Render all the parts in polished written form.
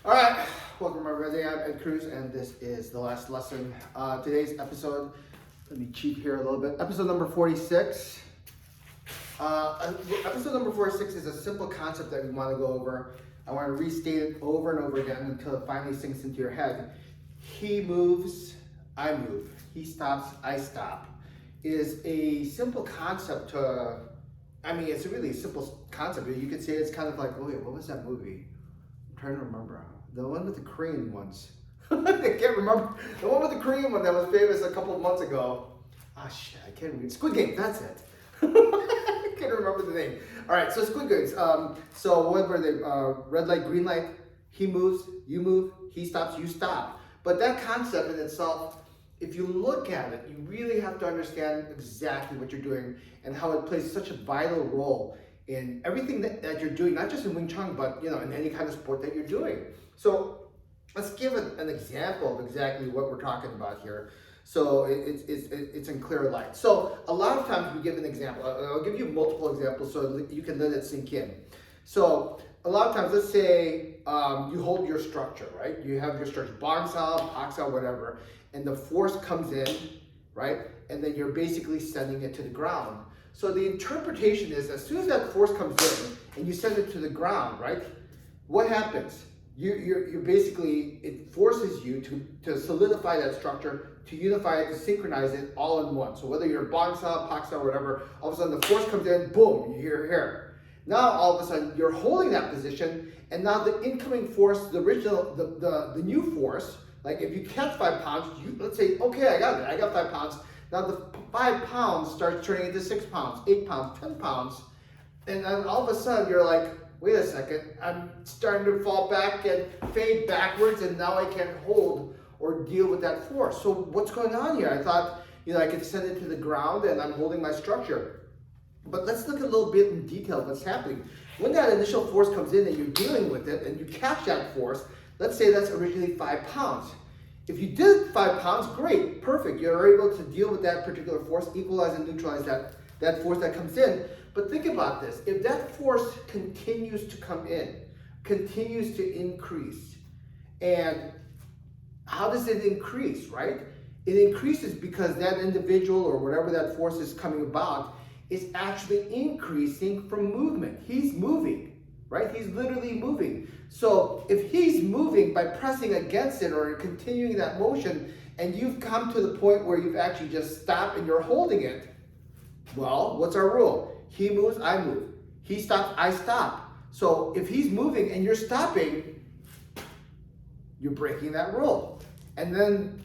All right, welcome everybody. I'm Ed Cruz, and this is the last lesson. Today's episode, let me cheat here a little bit. Episode number 46. Episode number 46 is a simple concept that we want to go over. I want to restate it over and over again until it finally sinks into your head. He moves, I move. He stops, I stop. Is a simple concept it's a really simple concept. You could say it's kind of like, oh wait, what was that movie? I'm trying to remember. The one with the Korean ones. I can't remember. The one with the Korean one that was famous a couple of months ago. Ah, shit, I can't remember. Squid Game, that's it. I can't remember the name. All right, so Squid Games. So what were they? Red light, green light. He moves, you move. He stops, you stop. But that concept in itself, if you look at it, you really have to understand exactly what you're doing and how it plays such a vital role in everything that you're doing, not just in Wing Chun, but in any kind of sport that you're doing. So let's give an example of exactly what we're talking about here. So it's in clear light. So a lot of times we give an example. I'll give you multiple examples so you can let it sink in. So a lot of times, let's say you hold your structure, right? You have your structure, bong sao, pak sao, whatever, and the force comes in, right? And then you're basically sending it to the ground. So the interpretation is, as soon as that force comes in and you send it to the ground, right? What happens? You're basically, it forces you to solidify that structure, to unify it, to synchronize it all in one. So whether you're bong sao, pak sao, whatever, all of a sudden the force comes in, boom, you're here. Now all of a sudden you're holding that position, and now the incoming force, the original, the new force, like if you catch 5 pounds, let's say, okay, I got it, I got 5 pounds. Now the 5 pounds starts turning into 6 pounds, 8 pounds, 10 pounds, and then all of a sudden you're like, wait a second, I'm starting to fall back and fade backwards, and now I can't hold or deal with that force. So what's going on here? I thought, I could send it to the ground and I'm holding my structure. But let's look a little bit in detail of what's happening. When that initial force comes in and you're dealing with it and you catch that force, let's say that's originally 5 pounds. If you did 5 pounds, great, perfect. You're able to deal with that particular force, equalize and neutralize that force that comes in. But think about this. If that force continues to come in, continues to increase, and how does it increase, right? It increases because that individual or whatever that force is coming about is actually increasing from movement. He's moving, right? He's literally moving. So if he's moving by pressing against it or continuing that motion, and you've come to the point where you've actually just stopped and you're holding it, well, what's our rule? He moves, I move. He stops, I stop. So if he's moving and you're stopping, you're breaking that rule. And then,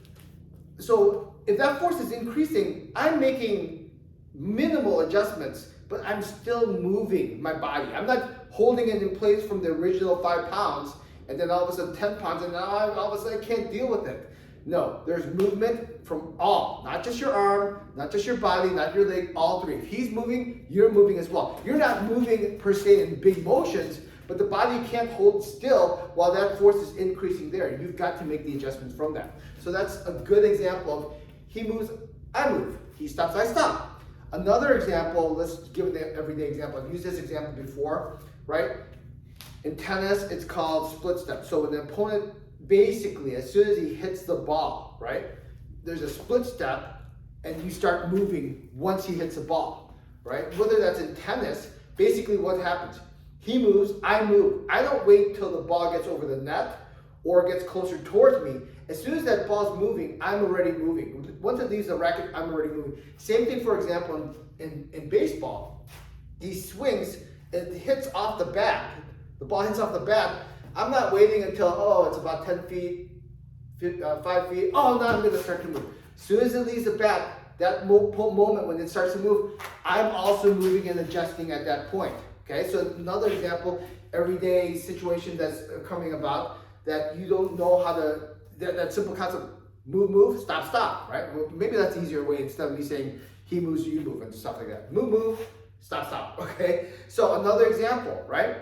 so if that force is increasing, I'm making minimal adjustments, but I'm still moving my body. I'm not holding it in place from the original 5 pounds, and then all of a sudden 10 pounds, and now all of a sudden I can't deal with it. No, there's movement from all, not just your arm, not just your body, not your leg, all three. If he's moving, you're moving as well. You're not moving per se in big motions, but the body can't hold still while that force is increasing there. You've got to make the adjustments from that. So that's a good example of he moves, I move. He stops, I stop. Another example, let's give an everyday example. I've used this example before, right? In tennis, it's called split step. So when the opponent, basically, as soon as he hits the ball, right, there's a split step, and you start moving once he hits the ball, right? Whether that's in tennis, basically what happens? He moves, I move. I don't wait till the ball gets over the net or gets closer towards me. As soon as that ball's moving, I'm already moving. Once it leaves the racket, I'm already moving. Same thing, for example, in baseball. He swings, it hits off the bat. The ball hits off the bat. I'm not waiting until, it's about 10 feet, 5 feet. Oh, now I'm going to start to move. As soon as it leaves the bat, that moment when it starts to move, I'm also moving and adjusting at that point. Okay, so another example, everyday situation that's coming about that you don't know how to, that simple concept, move, stop, right? Well, maybe that's an easier way instead of me saying he moves, you move, and stuff like that. Move, stop, okay? So another example, right?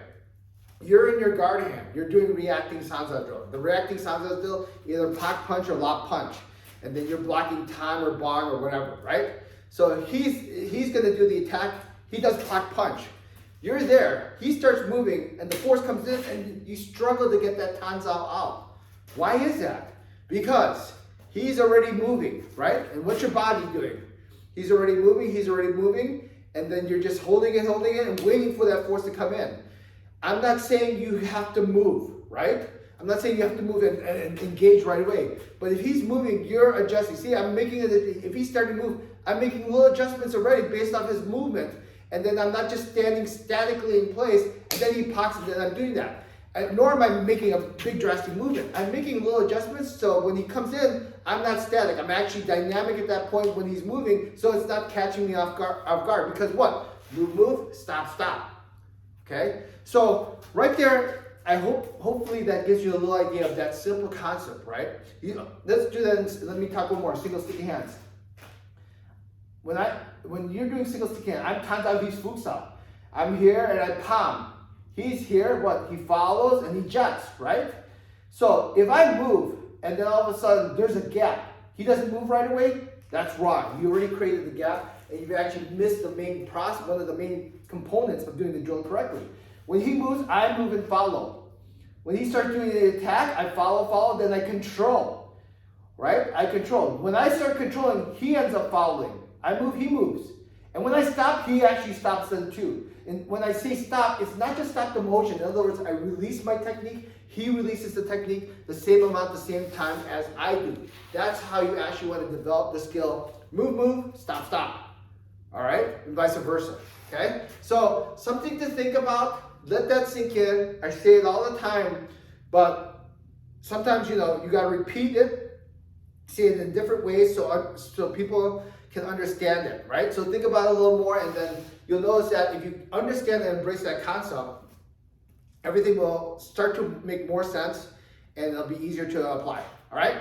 You're in your guard hand. You're doing reacting sansa drill. The reacting sansa drill, either pak punch or lock punch. And then you're blocking tan or bong or whatever, right? So he's going to do the attack. He does pak punch. You're there, he starts moving, and the force comes in, and you struggle to get that tanzao out. Why is that? Because he's already moving, right? And what's your body doing? He's already moving, and then you're just holding it, and waiting for that force to come in. I'm not saying you have to move, right? I'm not saying you have to move and engage right away. But if he's moving, you're adjusting. See, I'm making it, if he's starting to move, I'm making little adjustments already based off his movement. And then I'm not just standing statically in place, and then he pops it, and I'm doing that. Nor am I making a big drastic movement. I'm making little adjustments, so when he comes in, I'm not static. I'm actually dynamic at that point when he's moving, so it's not catching me off guard. Because what? Move, stop. Okay? So right there, I hopefully that gives you a little idea of that simple concept, right? Let's do that. Let me talk one more. Single sticky hands. When you're doing single sticky hand, I'm tanzao, he's futsal. I'm here and I palm. He's here, what? He follows and he jets, right? So if I move and then all of a sudden there's a gap, he doesn't move right away, that's wrong. You already created the gap and you've actually missed the main process, one of the main components of doing the drill correctly. When he moves, I move and follow. When he starts doing the attack, I follow, then I control, right? I control. When I start controlling, he ends up following. I move, he moves. And when I stop, he actually stops then too. And when I say stop, it's not just stop the motion. In other words, I release my technique, he releases the technique the same amount, the same time as I do. That's how you actually want to develop the skill. Move, stop. All right? And vice versa, okay? So something to think about. Let that sink in. I say it all the time, but sometimes, you got to repeat it, say it in different ways so people can understand it, right? So think about it a little more, and then you'll notice that if you understand and embrace that concept, everything will start to make more sense, and it'll be easier to apply, all right?